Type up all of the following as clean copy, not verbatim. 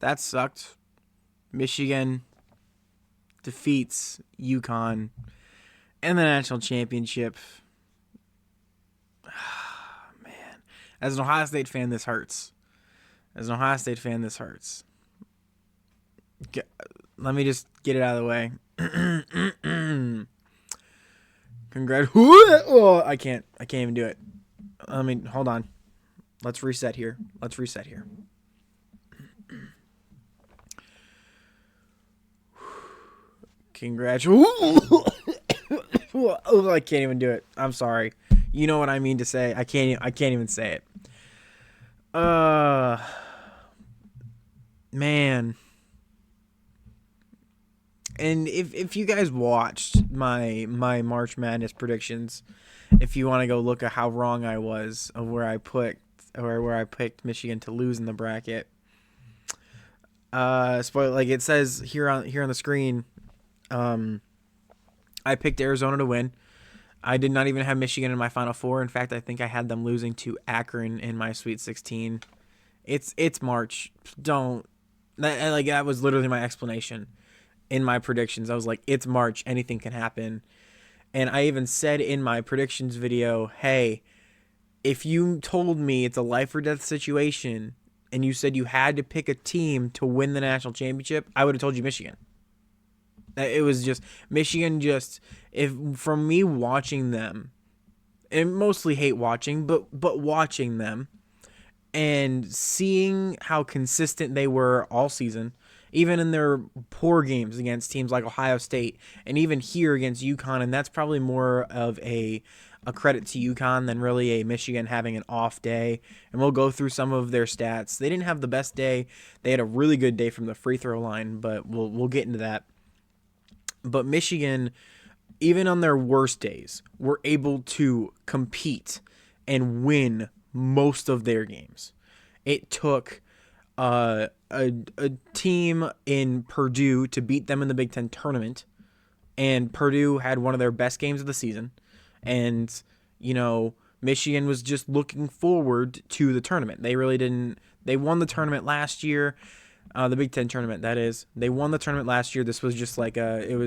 that sucked. Michigan defeats UConn in the national championship. Man, as an Ohio State fan, this hurts. Let me just get it out of the way. Congrats. Oh, I can't even do it. Hold on. Let's reset here. Congratulations. Oh, I can't even do it. I'm sorry. You know what I mean to say. I can't even say it. Man. And if you guys watched my March Madness predictions, if you want to go look at how wrong I was of where I picked Michigan to lose in the bracket. Spoil, like it says here on the screen, I picked Arizona to win. I did not even have Michigan in my Final Four. In fact, I think I had them losing to Akron in my Sweet 16. It's March. That was literally my explanation in my predictions. I was like, it's March. Anything can happen. And I even said in my predictions video, hey, if you told me it's a life or death situation and you said you had to pick a team to win the national championship, I would have told you Michigan. It was just Michigan. From me watching them, and mostly hate watching, but watching them and seeing how consistent they were all season, even in their poor games against teams like Ohio State, and even here against UConn, and that's probably more of a credit to UConn than really a Michigan having an off day. And we'll go through some of their stats. They didn't have the best day. They had a really good day from the free throw line, but we'll get into that. But Michigan, even on their worst days, were able to compete and win most of their games. It took a team in Purdue to beat them in the Big Ten tournament, and Purdue had one of their best games of the season. And, Michigan was just looking forward to the tournament. They really didn't. They won the tournament last year. The Big Ten tournament, that is. They won the tournament last year. This was just like there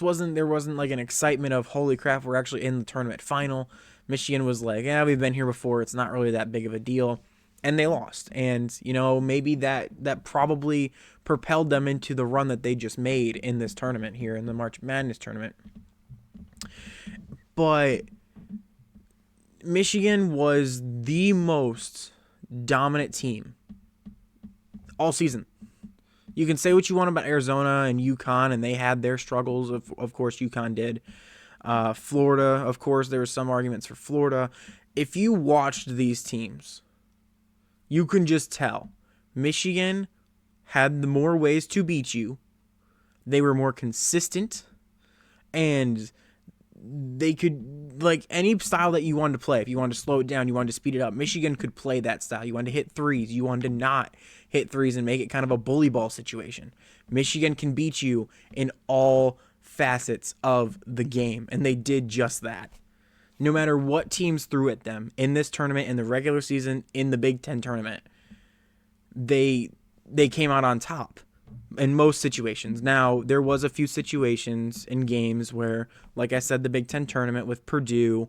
wasn't like an excitement of, holy crap, we're actually in the tournament final. Michigan was like, yeah, we've been here before. It's not really that big of a deal. And they lost. And, maybe that probably propelled them into the run that they just made in this tournament here in the March Madness tournament. But Michigan was the most dominant team all season. You can say what you want about Arizona and UConn, and they had their struggles. Of course, UConn did. Florida, of course, there were some arguments for Florida. If you watched these teams, you can just tell Michigan had the more ways to beat you. They were more consistent, and they could, like, any style that you wanted to play. If you wanted to slow it down, you wanted to speed it up, Michigan could play that style. You wanted to hit threes, you wanted to not hit threes and make it kind of a bully ball situation. Michigan can beat you in all facets of the game, and they did just that. No matter what teams threw at them in this tournament, in the regular season, in the Big Ten tournament, they came out on top in most situations. Now, there was a few situations in games where, like I said, the Big Ten tournament with Purdue,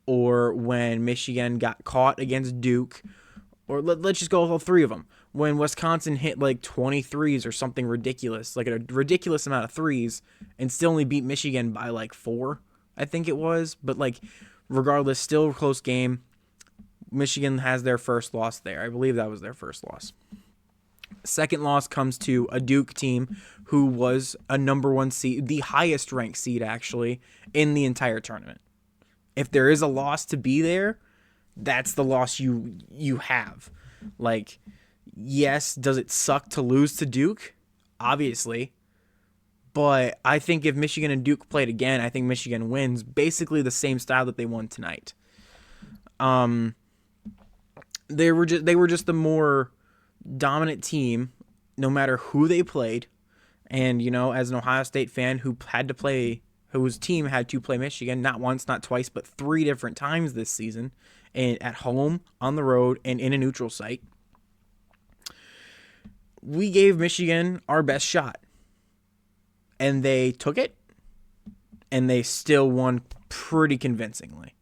or when Michigan got caught against Duke, or let's just go with all three of them. When Wisconsin hit like 23s or something ridiculous, like a ridiculous amount of threes, and still only beat Michigan by like 4, I think it was. But like, regardless, still a close game. Michigan has their first loss there. I believe that was their first loss. Second loss comes to a Duke team who was a number 1 seed, the highest ranked seed actually in the entire tournament. If there is a loss to be there, that's the loss you have. Like, yes, does it suck to lose to Duke? Obviously. But I think if Michigan and Duke played again, I think Michigan wins basically the same style that they won tonight. They were just the more dominant team, no matter who they played. And, as an Ohio State fan whose team had to play Michigan, not once, not twice, but 3 different times this season, and at home, on the road, and in a neutral site. we gave Michigan our best shot, and they took it, and they still won pretty convincingly.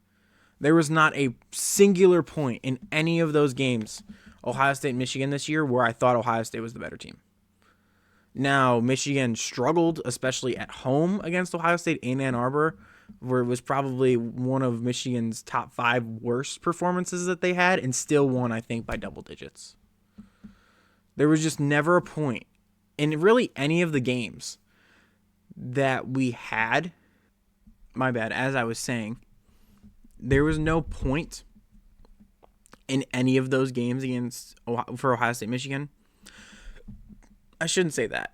There was not a singular point in any of those games, Ohio State and Michigan this year, where I thought Ohio State was the better team. Now, Michigan struggled, especially at home against Ohio State in Ann Arbor, where it was probably one of Michigan's top 5 worst performances that they had, and still won, I think, by double digits. There was just never a point in really any of the games that we had. My bad, as I was saying, there was no point in any of those games for Ohio State, Michigan. I shouldn't say that.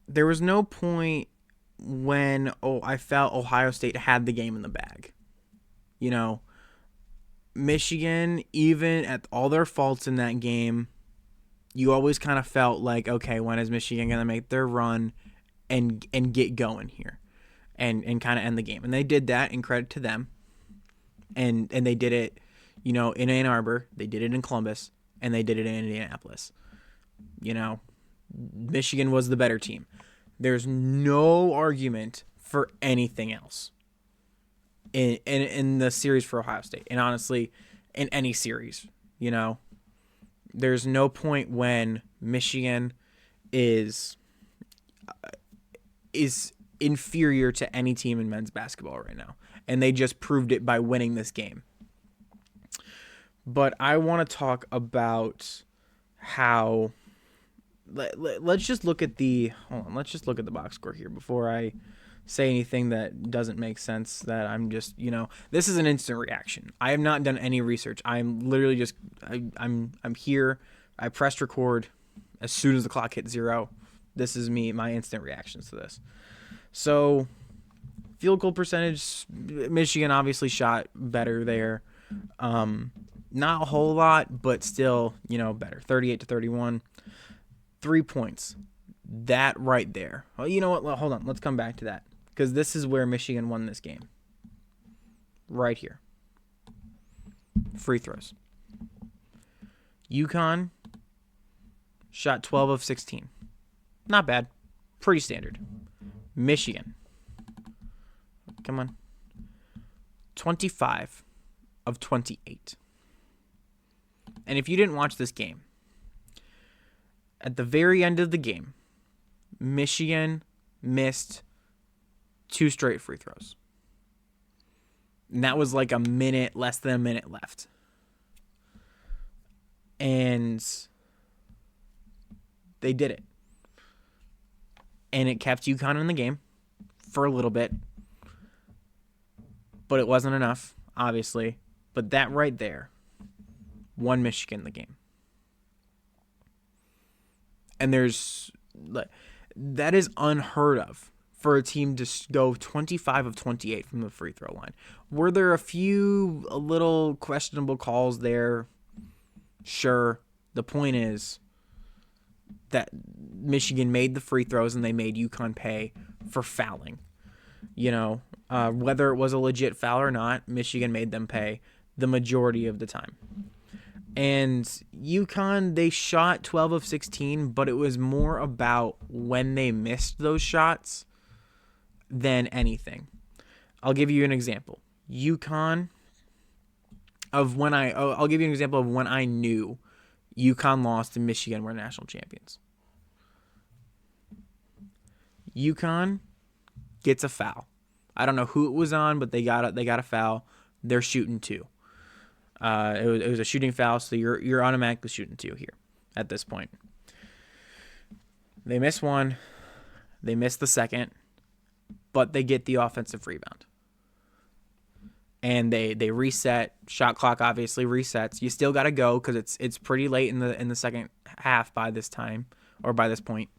There was no point when I felt Ohio State had the game in the bag. You know, Michigan, even at all their faults in that game, you always kind of felt like, okay, when is Michigan going to make their run and get going here and kind of end the game? And they did that, and credit to them. And they did it, you know, in Ann Arbor. They did it in Columbus, and they did it in Indianapolis. You know, Michigan was the better team. There's no argument for anything else in the series for Ohio State. And honestly, in any series, you know, there's no point when Michigan is inferior to any team in men's basketball right now. And they just proved it by winning this game. But I want to talk about how... Let's just look at the box score here before I say anything that doesn't make sense. That I'm just, you know, this is an instant reaction. I have not done any research. I'm literally just I'm here. I pressed record as soon as the clock hit 0. This is my instant reactions to this. So, field goal percentage, Michigan obviously shot better there. Not a whole lot, but still, you know, better. 38-31. 3 points. That right there. Well, you know what? Hold on. Let's come back to that. Because this is where Michigan won this game. Right here. Free throws. UConn shot 12 of 16. Not bad. Pretty standard. Michigan. Come on. 25 of 28. And if you didn't watch this game, at the very end of the game, Michigan missed 2 straight free throws. And that was like less than a minute left. And they did it. And it kept UConn in the game for a little bit. But it wasn't enough, obviously. But that right there won Michigan the game. And that is unheard of for a team to go 25 of 28 from the free throw line. Were there a little questionable calls there? Sure. The point is that Michigan made the free throws and they made UConn pay for fouling. You know, whether it was a legit foul or not, Michigan made them pay the majority of the time. And UConn, they shot 12 of 16, but it was more about when they missed those shots than anything. I'll give you an example. I'll give you an example of when I knew UConn lost and Michigan were national champions. UConn gets a foul. I don't know who it was on, but they got a foul. They're shooting 2. It was a shooting foul, so you're automatically shooting 2 here at this point. They miss 1, they miss the second, but they get the offensive rebound. And they reset. Shot clock obviously resets. You still got to go because it's pretty late in the second half by this time or by this point.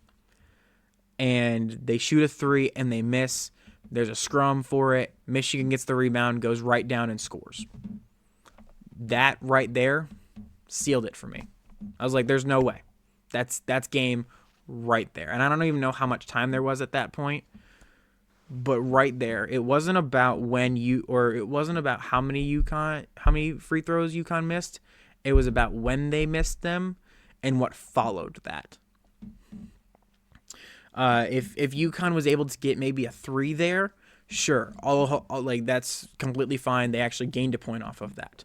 And they shoot a 3 and they miss. There's a scrum for it. Michigan gets the rebound, goes right down and scores. That right there sealed it for me. I was like, there's no way. That's game right there. And I don't even know how much time there was at that point. But right there, it wasn't about it wasn't about how many free throws UConn missed. It was about when they missed them and what followed that. If UConn was able to get maybe a 3 there, sure, all like that's completely fine. They actually gained a point off of that,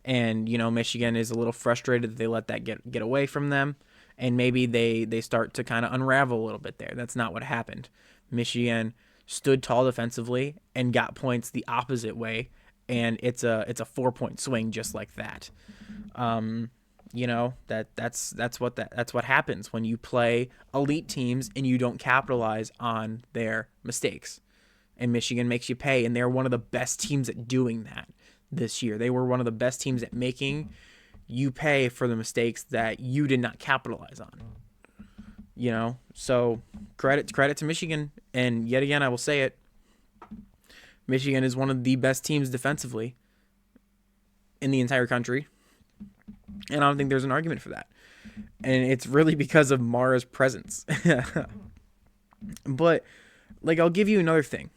and Michigan is a little frustrated that they let that get away from them, and maybe they start to kind of unravel a little bit there. That's not what happened. Michigan stood tall defensively and got points the opposite way, and it's a 4-point swing just like that. That's what happens when you play elite teams and you don't capitalize on their mistakes. And Michigan makes you pay, and they're one of the best teams at doing that this year. They were one of the best teams at making you pay for the mistakes that you did not capitalize on. So credit to Michigan, and yet again I will say it. Michigan is one of the best teams defensively in the entire country. And I don't think there's an argument for that. And it's really because of Mara's presence. But, I'll give you another thing.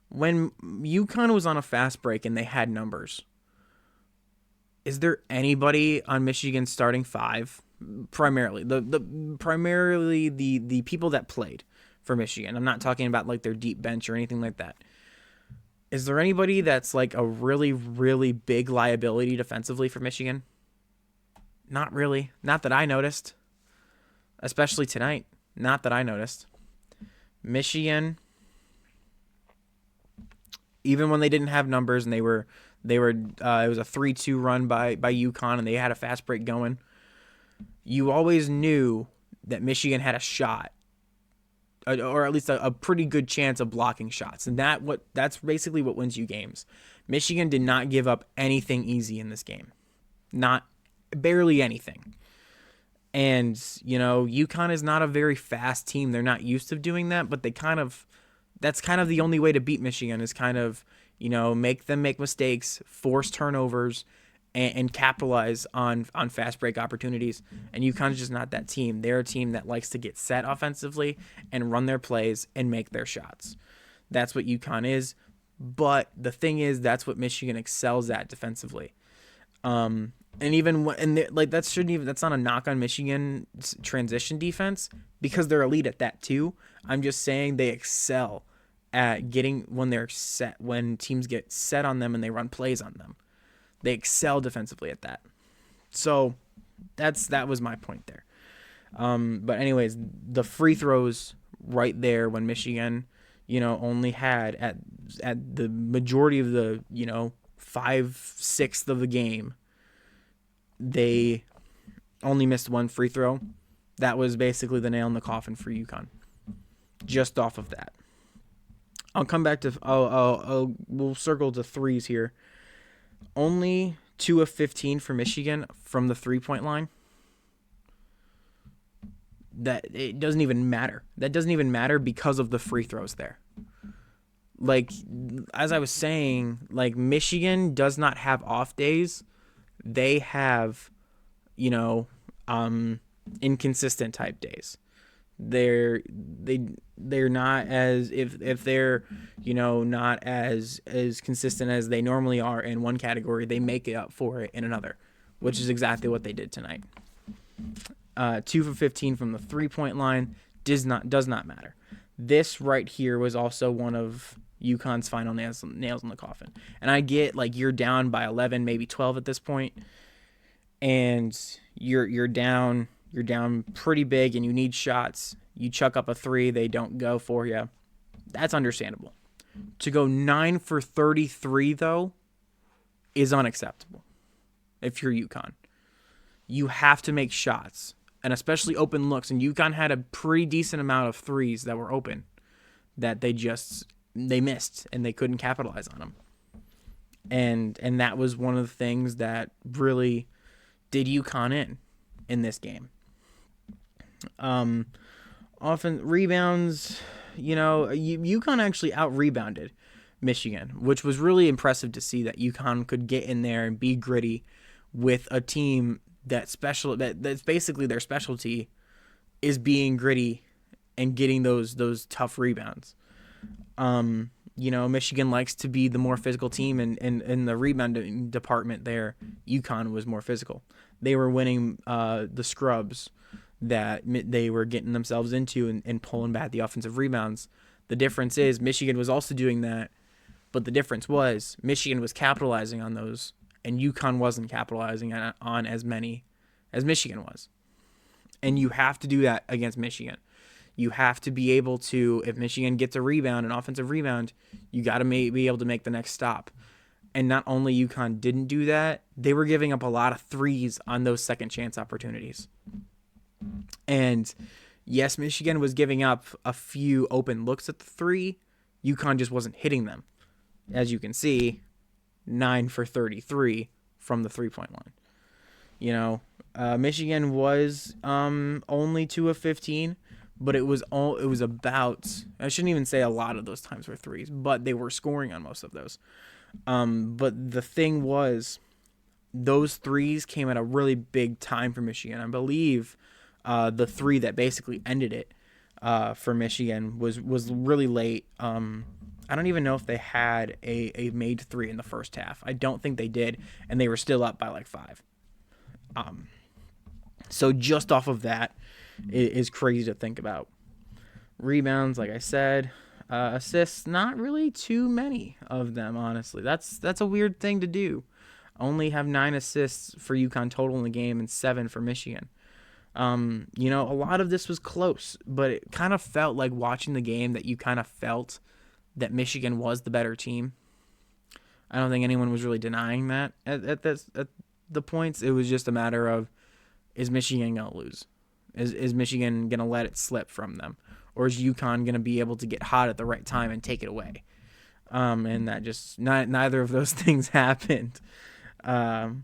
When UConn was on a fast break and they had numbers, is there anybody on Michigan's starting 5? Primarily, the people that played for Michigan. I'm not talking about their deep bench or anything like that. Is there anybody that's a really, really big liability defensively for Michigan? Not really. Not that I noticed. Especially tonight. Not that I noticed. Michigan, even when they didn't have numbers and it was a 3-2 run by UConn and they had a fast break going, you always knew that Michigan had a shot, or at least a pretty good chance of blocking shots. And that's basically what wins you games. Michigan did not give up anything easy in this game. Barely anything. And, UConn is not a very fast team. They're not used to doing that, but that's kind of the only way to beat Michigan is kind of, make them make mistakes, force turnovers, and capitalize on fast break opportunities. And UConn's just not that team. They're a team that likes to get set offensively and run their plays and make their shots. That's what UConn is. But the thing is, that's what Michigan excels at defensively. And even that's not a knock on Michigan's transition defense because they're elite at that too. I'm just saying they excel at getting when teams get set on them and they run plays on them. They excel defensively at that. So that was my point there. But anyways, the free throws right there when Michigan, only had at the majority of the, 5/6 of the game, they only missed one free throw. That was basically the nail in the coffin for UConn. Just off of that. I'll come back to we'll circle to threes here. Only 2 of 15 for Michigan from the 3-point line. That it doesn't even matter. That doesn't even matter because of the free throws there. As I was saying, Michigan does not have off days. They have, inconsistent type days. They're not as if they're not as consistent as they normally are in one category, they make it up for it in another, which is exactly what they did tonight. 2 for 15 from the 3-point line does not matter. This right here was also one of UConn's final nails in the coffin. And I get you're down by 11, maybe 12 at this point, and you're down pretty big and you need shots. You chuck up a 3, they don't go for you. That's understandable. To go 9 for 33 though is unacceptable. If you're UConn, you have to make shots, and especially open looks. And UConn had a pretty decent amount of 3s that were open that they missed and they couldn't capitalize on them. And that was one of the things that really did UConn in this game. Often rebounds, UConn actually out-rebounded Michigan, which was really impressive to see that UConn could get in there and be gritty with a team that's basically their specialty is being gritty and getting those tough rebounds. Michigan likes to be the more physical team, and in the rebounding department there, UConn was more physical. They were winning the scrubs. that they were getting themselves into and pulling back the offensive rebounds. The difference is Michigan was also doing that, but the difference was Michigan was capitalizing on those, and UConn wasn't capitalizing on as many as Michigan was. And you have to do that against Michigan. You have to be able to, if Michigan gets a rebound, an offensive rebound, you got to be able to make the next stop. And not only UConn didn't do that, they were giving up a lot of threes on those second chance opportunities. And yes, Michigan was giving up a few open looks at the three. UConn just wasn't hitting them. As you can see, 9 for 33 from the 3-point line. You know, Michigan was only 2 of 15, but it was about, I shouldn't even say a lot of those times were threes, but they were scoring on most of those. But the thing was, those threes came at a really big time for Michigan. I believe the three that basically ended it for Michigan was really late. I don't even know if they had a made three in the first half. I don't think they did, and they were still up by like 5. So just off of that is crazy to think about. Rebounds, like I said, assists, not really too many of them, honestly. That's a weird thing to do. Only have 9 assists for UConn total in the game and 7 for Michigan. You know, a lot of this was close, but it kind of felt like watching the game that you kind of felt that Michigan was the better team. I don't think anyone was really denying that at the points. It was just a matter of, is Michigan going to lose? Is Michigan going to let it slip from them? Or is UConn going to be able to get hot at the right time and take it away? And that just, neither of those things happened. UConn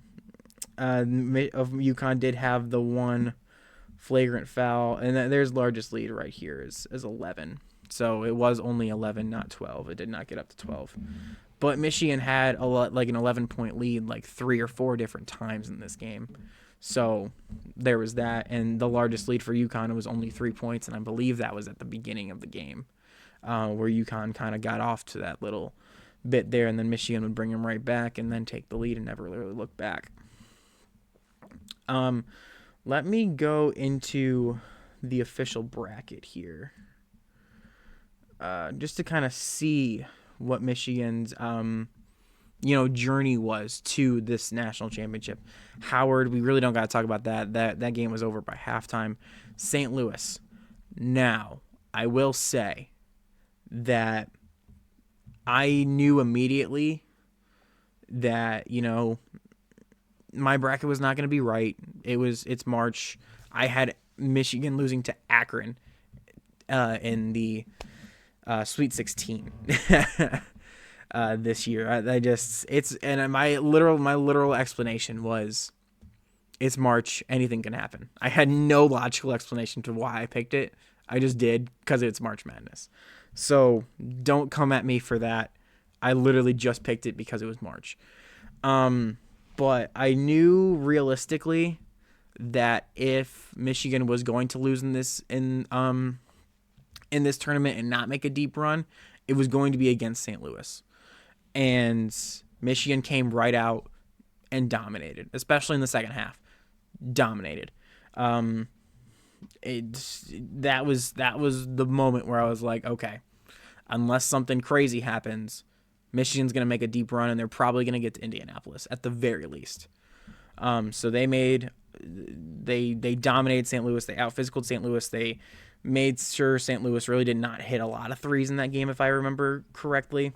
did have the one flagrant foul, and there's largest lead right here is 11. So it was only 11, not 12. It did not get up to 12. But Michigan had an 11-point lead like 3 or 4 different times in this game. So there was that, and the largest lead for UConn was only 3 points, and I believe that was at the beginning of the game, where UConn kind of got off to that little bit there, and then Michigan would bring them right back and then take the lead and never really look back. Let me go into the official bracket here, just to kind of see what Michigan's journey was to this national championship. Howard, we really don't got to talk about that. That game was over by halftime. St. Louis. Now, I will say that I knew immediately that, my bracket was not going to be right. It's March. I had Michigan losing to Akron in the Sweet 16 this year. My literal explanation was, it's March, anything can happen. I had no logical explanation to why I picked it. I just did because it's March Madness. So don't come at me for that. I literally just picked it because it was March. But I knew realistically that if Michigan was going to lose in this tournament and not make a deep run, it was going to be against St. Louis. And Michigan came right out and dominated, especially in the second half. Dominated. That was the moment where I was like, okay, unless something crazy happens, Michigan's going to make a deep run, and they're probably going to get to Indianapolis at the very least. So they dominated St. Louis. They out-physicaled St. Louis. They made sure St. Louis really did not hit a lot of threes in that game, if I remember correctly.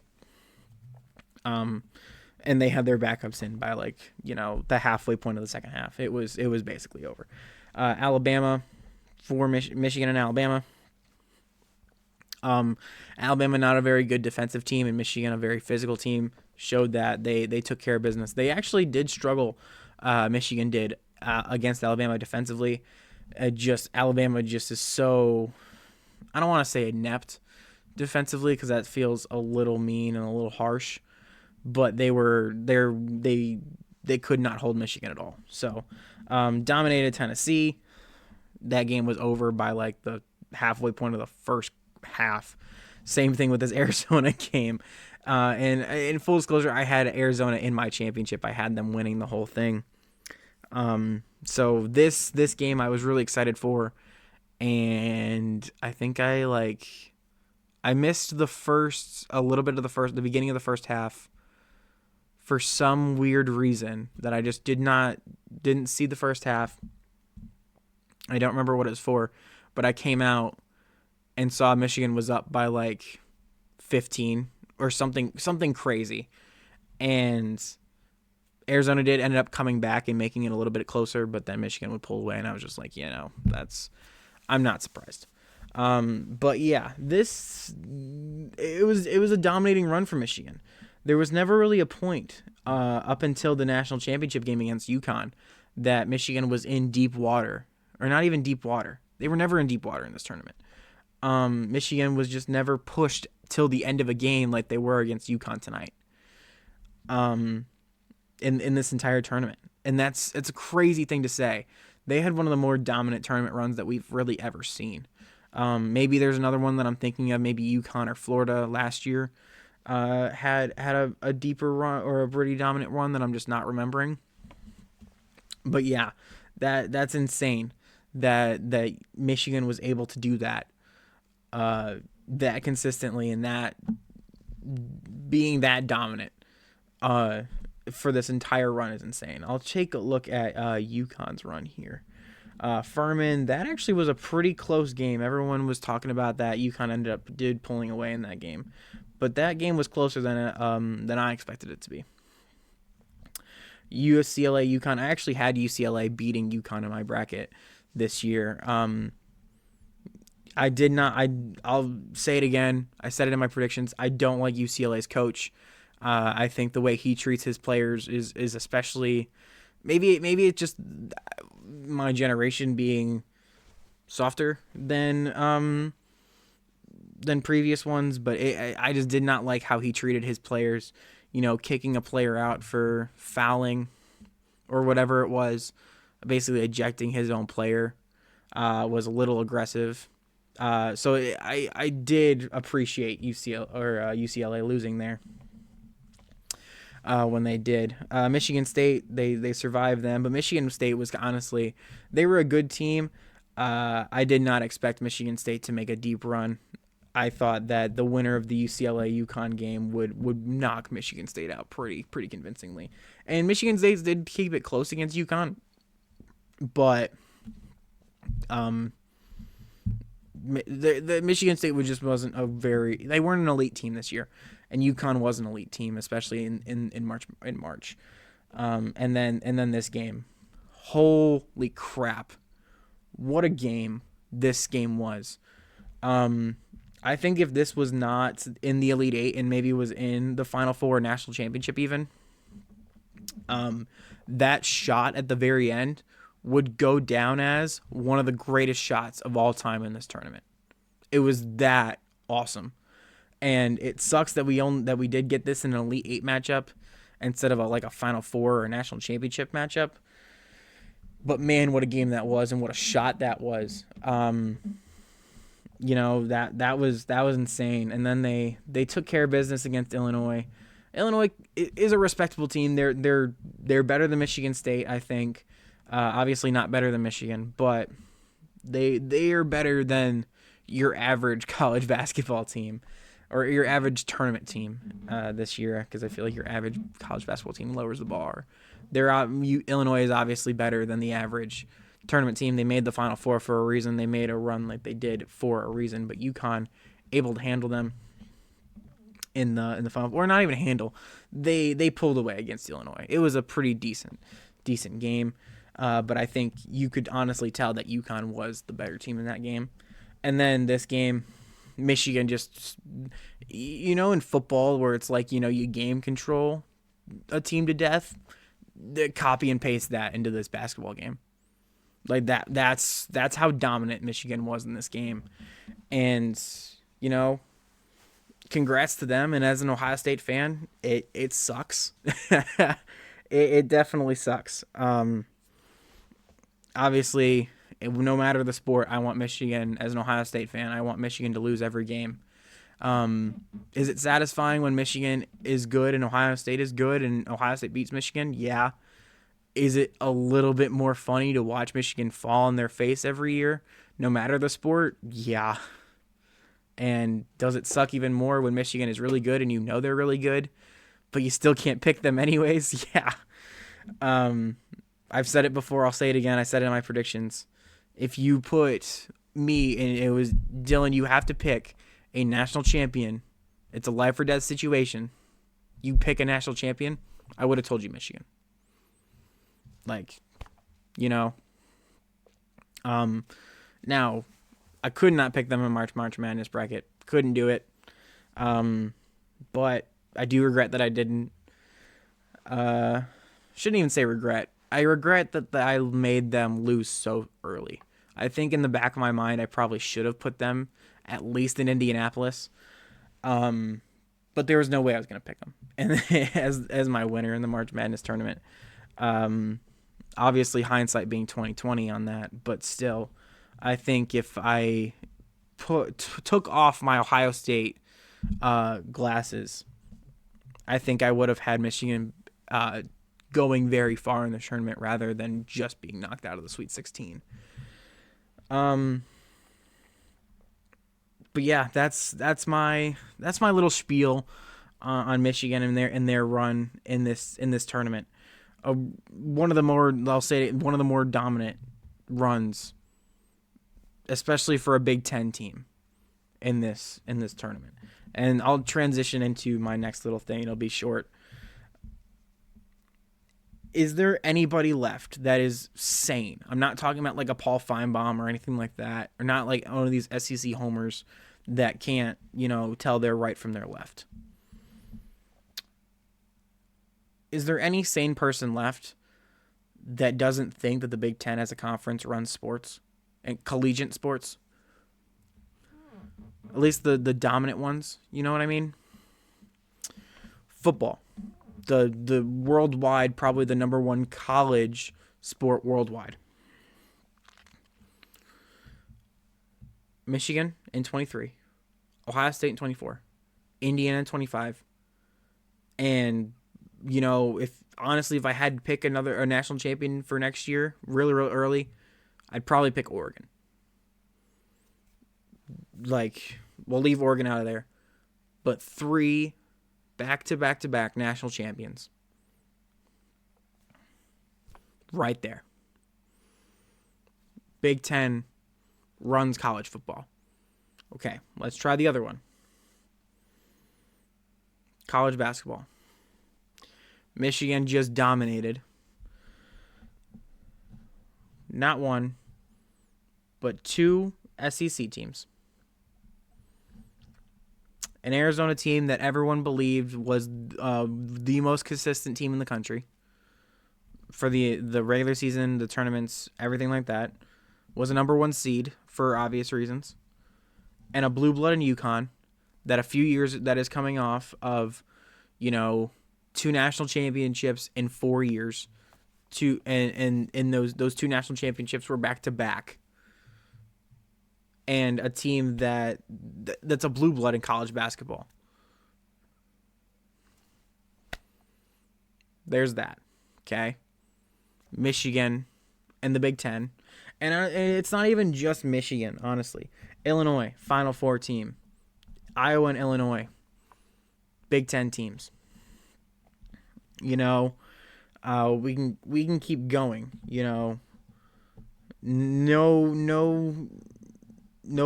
And they had their backups in by the halfway point of the second half. It was basically over. Alabama for Michigan and Alabama. Alabama, not a very good defensive team, and Michigan, a very physical team, showed that they took care of business. They actually did struggle. Michigan did against Alabama defensively. Alabama just is so, I don't want to say inept defensively because that feels a little mean and a little harsh, but they could not hold Michigan at all. So dominated Tennessee. That game was over by the halfway point of the first half. Same thing with this Arizona game. And in full disclosure, I had Arizona in my championship. I had them winning the whole thing. So this game I was really excited for, and I think I missed a little bit of the beginning of the first half for some weird reason that I just didn't see the first half. I don't remember what it was for, but I came out and saw Michigan was up by like 15 or something crazy, and Arizona did ended up coming back and making it a little bit closer, but then Michigan would pull away, and I was just like, I'm not surprised. But yeah, it was a dominating run for Michigan. There was never really a point up until the national championship game against UConn that Michigan was in deep water, or not even deep water. They were never in deep water in this tournament. Michigan was just never pushed till the end of a game like they were against UConn tonight. In this entire tournament, and it's a crazy thing to say. They had one of the more dominant tournament runs that we've really ever seen. Maybe there's another one that I'm thinking of. Maybe UConn or Florida last year had a deeper run or a pretty dominant one that I'm just not remembering. But yeah, that's insane that Michigan was able to do that that consistently, and that being that dominant for this entire run is insane. I'll take a look at UConn's run here. Furman, that actually was a pretty close game. Everyone was talking about that. UConn ended up pulling away in that game, but that game was closer than I expected it to be. UCLA, UConn. I actually had UCLA beating UConn in my bracket this year. I did not. I'll say it again. I said it in my predictions. I don't like UCLA's coach. I think the way he treats his players is especially, maybe it's just my generation being softer than previous ones, but I just did not like how he treated his players. Kicking a player out for fouling or whatever it was, basically ejecting his own player, was a little aggressive. So I did appreciate UCLA losing there. When they did. Michigan State, they survived them, but Michigan State was honestly, they were a good team. I did not expect Michigan State to make a deep run. I thought that the winner of the UCLA UConn game would knock Michigan State out pretty convincingly. And Michigan State did keep it close against UConn, but the Michigan State wasn't they weren't an elite team this year, and UConn was an elite team, especially in March. And then this game, holy crap, what a game this game was. I think if this was not in the Elite Eight and maybe was in the Final Four national championship even, that shot at the very end would go down as one of the greatest shots of all time in this tournament. It was that awesome. And it sucks that we did get this in an Elite Eight matchup instead of a Final Four or a national championship matchup. But man, what a game that was, and what a shot that was. That was insane. And then they took care of business against Illinois. Illinois is a respectable team. They're better than Michigan State, I think. Obviously not better than Michigan, but they are better than your average college basketball team or your average tournament team this year, because I feel like your average college basketball team lowers the bar. Illinois is obviously better than the average tournament team. They made the Final Four for a reason. They made a run like they did for a reason, but UConn able to handle them in the Final Four, or not even handle. They pulled away against Illinois. It was a pretty decent game. But I think you could honestly tell that UConn was the better team in that game. And then this game, Michigan just, in football where it's like, you game control a team to death, they copy and paste that into this basketball game. Like that's how dominant Michigan was in this game. And, congrats to them. And as an Ohio State fan, it sucks. it definitely sucks. Obviously, no matter the sport, I want Michigan, as an Ohio State fan, I want Michigan to lose every game. Is it satisfying when Michigan is good and Ohio State is good and Ohio State beats Michigan? Yeah. Is it a little bit more funny to watch Michigan fall on their face every year, no matter the sport? Yeah. And does it suck even more when Michigan is really good and you know they're really good, but you still can't pick them anyways? Yeah. I've said it before. I'll say it again. I said it in my predictions. If you put me and it was Dylan, you have to pick a national champion. It's a life or death situation. You pick a national champion. I would have told you Michigan. Like, you know. Now, I could not pick them in March Madness bracket. Couldn't do it. But I do regret that I didn't. Shouldn't even say regret. I regret that I made them lose so early. I think in the back of my mind, I probably should have put them at least in Indianapolis. But there was no way I was going to pick them and as my winner in the March Madness tournament. Obviously, hindsight being 20/20 on that, but still, I think if I took off my Ohio State glasses, I think I would have had Michigan going very far in the tournament rather than just being knocked out of the Sweet 16. But yeah, that's my little spiel on Michigan and their run in this tournament. One of the more dominant runs, especially for a Big Ten team in this tournament. And I'll transition into my next little thing. It'll be short. Is there anybody left that is sane? I'm not talking about like a Paul Feinbaum or anything like that, or not like one of these SEC homers that can't, tell their right from their left. Is there any sane person left that doesn't think that the Big Ten as a conference runs sports and collegiate sports? At least the dominant ones, you know what I mean? Football. The worldwide, probably the number one college sport worldwide. Michigan in 23, Ohio State in 24, Indiana in 25, and if I had to pick a national champion for next year, really early, I'd probably pick Oregon. Like, we'll leave Oregon out of there, but 3 back-to-back-to-back national champions. Right there. Big Ten runs college football. Okay, let's try the other one. College basketball. Michigan just dominated. Not one, but 2 SEC teams. An Arizona team that everyone believed was the most consistent team in the country for the regular season, the tournaments, everything like that, was a number 1 seed for obvious reasons, and a blue blood in UConn that that is coming off of, 2 national championships in 4 years, and those 2 national championships were back to back. And a team that's a blue blood in college basketball. There's that, okay? Michigan and the Big Ten. And it's not even just Michigan, honestly. Illinois, Final Four team. Iowa and Illinois, Big Ten teams. We can keep going, No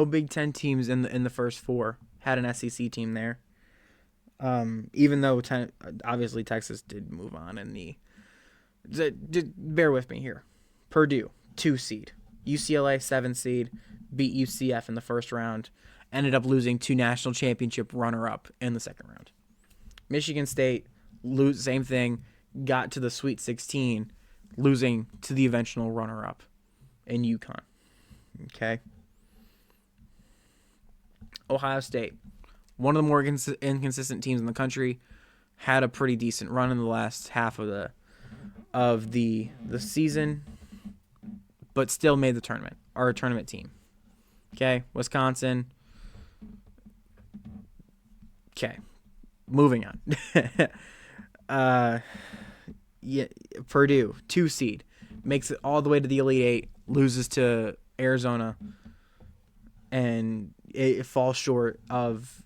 Big Ten teams in the first 4 had an SEC team there. Even though obviously Texas did move on bear with me here. Purdue, 2 seed. UCLA, 7 seed, beat UCF in the first round. Ended up losing to national championship runner-up in the second round. Michigan State, same thing, got to the Sweet 16, losing to the eventual runner-up in UConn. Okay. Ohio State, one of the more inconsistent teams in the country, had a pretty decent run in the last half of the season, but still made the tournament, or a tournament team. Okay, Wisconsin. Okay, moving on. Yeah, Purdue, 2 seed, makes it all the way to the Elite Eight, loses to Arizona, and it falls short of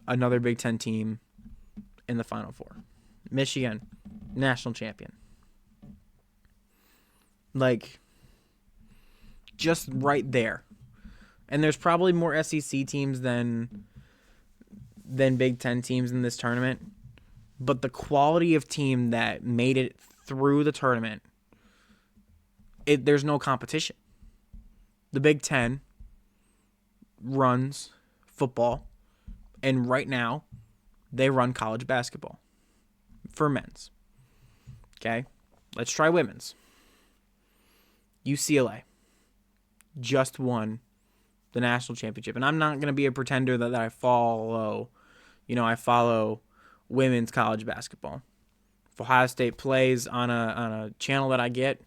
another Big Ten team in the Final Four. Michigan, national champion. Like, just right there. And there's probably more SEC teams than Big Ten teams in this tournament. But the quality of team that made it through the tournament, there's no competition. The Big Ten runs football, and right now, they run college basketball for men's. Okay? Let's try women's. UCLA just won the national championship. And I'm not going to be a pretender that I follow, I follow women's college basketball. If Ohio State plays on a channel that I get,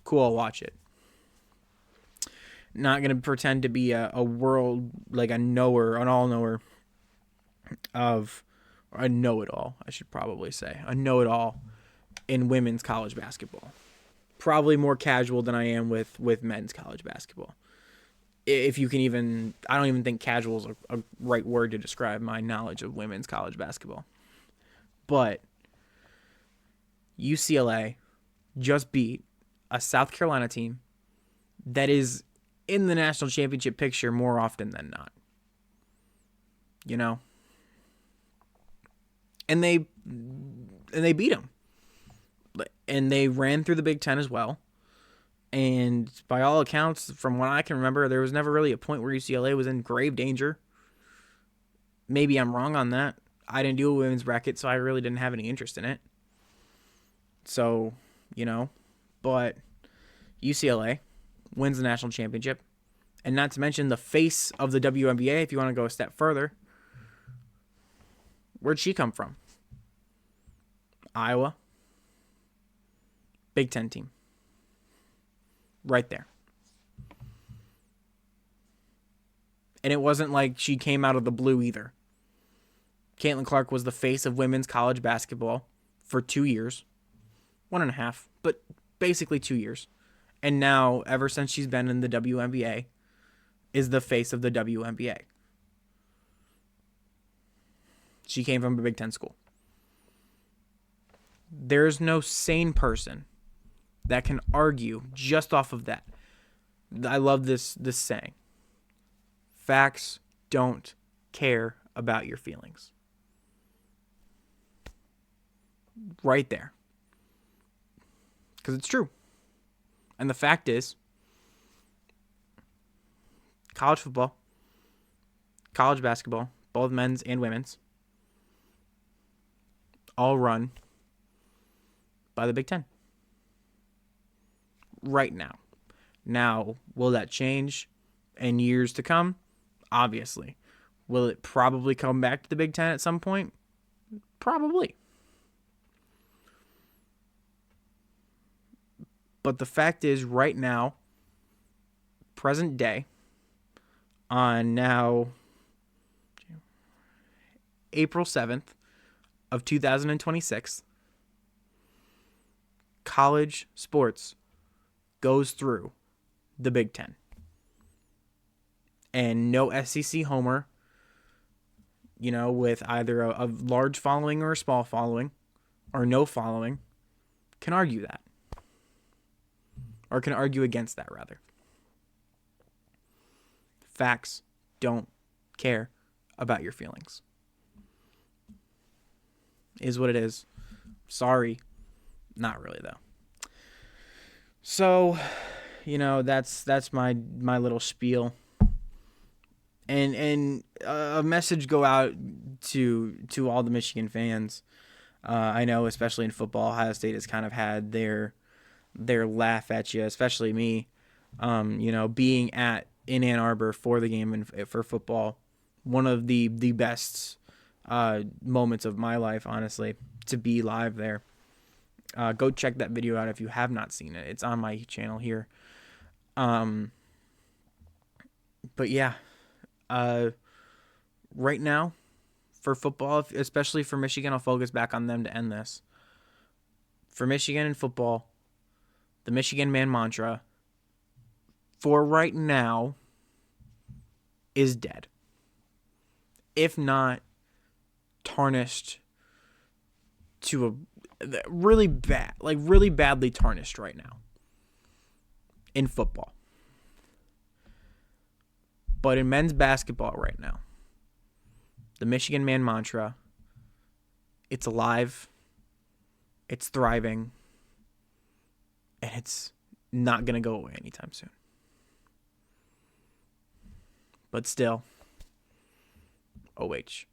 cool, I'll watch it. Not going to pretend to be a world, like a knower, an all-knower of, or a know-it-all, I should probably say. A know-it-all in women's college basketball. Probably more casual than I am with men's college basketball. If you can even, I don't even think casual is a right word to describe my knowledge of women's college basketball. But UCLA just beat a South Carolina team that is in the national championship picture more often than not. And they beat them. And they ran through the Big Ten as well. And by all accounts, from what I can remember, there was never really a point where UCLA was in grave danger. Maybe I'm wrong on that. I didn't do a women's bracket, so I really didn't have any interest in it. So, but UCLA wins the national championship. And not to mention the face of the WNBA, if you want to go a step further. Where'd she come from? Iowa. Big Ten team. Right there. And it wasn't like she came out of the blue either. Caitlin Clark was the face of women's college basketball for 2 years. 1.5, but basically 2 years. And now, ever since she's been in the WNBA, is the face of the WNBA. She came from a Big Ten school. There's no sane person that can argue just off of that. I love this saying. Facts don't care about your feelings. Right there. Because it's true. And the fact is, college football, college basketball, both men's and women's, all run by the Big Ten. Right now. Now, will that change in years to come? Obviously. Will it probably come back to the Big Ten at some point? Probably. But the fact is, right now, present day, on now April 7th of 2026, college sports goes through the Big Ten. And no SEC homer, with either a large following or a small following, or no following, can argue that. Or can argue against that, rather. Facts don't care about your feelings. Is what it is. Sorry. Not really, though. So, that's my little spiel. And a message go out to all the Michigan fans. I know, especially in football, Ohio State has kind of had their laugh at you, especially me. Being in Ann Arbor for the game and for football, one of the best moments of my life, honestly, to be live there. Go check that video out if you have not seen it. It's on my channel here. But yeah, right now for football, especially for Michigan, I'll focus back on them to end this. for Michigan in football, the Michigan man mantra, for right now, is dead. If not tarnished to a really bad, like really badly tarnished right now in football. But in men's basketball right now, the Michigan man mantra, it's alive, it's thriving, and it's not going to go away anytime soon. But still, OH.